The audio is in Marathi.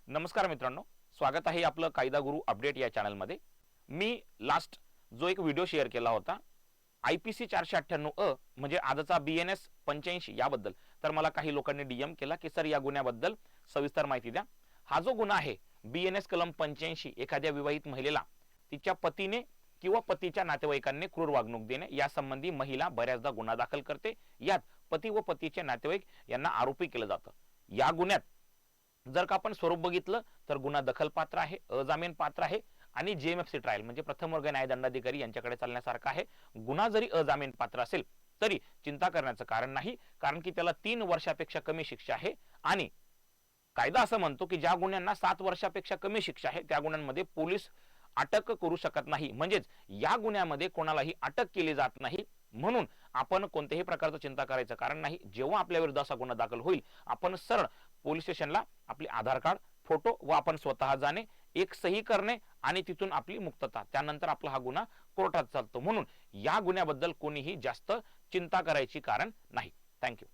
नमस्कार मित्रांनो, स्वागत आहे आपलं कायदा गुरु अपडेट या चॅनलमध्ये। मी लास्ट जो एक व्हिडिओ शेअर केला होता IPC 498 अ म्हणजे आजचा BNS 85 याबद्दल, तर मला काही लोकांनी डीएम केला की सर या गुन्ह्याबद्दल सविस्तर माहिती द्या। हा जो गुन्हा आहे BNS कलम 85, एखाद्या विवाहित महिलेला तिच्या पतीने किंवा पतीच्या नातेवाईकांनी क्रूर वागणूक देणे यासंबंधी महिला बऱ्याचदा गुन्हा दाखल करते। यात पती व पतीचे नातेवाईक यांना आरोपी केलं जातं। या गुन्ह्यात जर का आपण स्वरूप बघितलं तर गुन्हा दखलपात्र आहे, अजामीन पात्र आहे आणि JMFC ट्रायल म्हणजे प्रथम वर्ग न्यायदंडाधिकारी यांच्याकडे चालण्यासारखा आहे। गुन्हा जरी अजामीन पात्र असेल तरी चिंता करण्याचं कारण नाही, कारण की त्याला 3 वर्षापेक्षा कमी शिक्षा आहे आणि कायदा असं म्हणतो की ज्या गुन्ह्यांना 7 वर्षापेक्षा कमी शिक्षा आहे त्या गुन्ह्यांमध्ये पोलीस अटक करू शकत नाही, म्हणजेच या गुन्ह्यामध्ये कोणालाही अटक केली जात नाही। म्हणून आपण कोणत्याही प्रकारचं चिंता करायचं कारण नाही। जेव्हा आपल्या विरुद्ध असा गुन्हा दाखल होईल आपण सरळ पोलीस स्टेशनला आपले आधार कार्ड, फोटो व आपण स्वतः जाणे, एक सही करणे आणि तिथून आपली मुक्तता, त्यानंतर आपला हा गुन्हा कोर्टात चालतो। म्हणून या गुन्ह्याबद्दल कोणीही जास्त चिंता करायची कारण नाही। थँक्यू।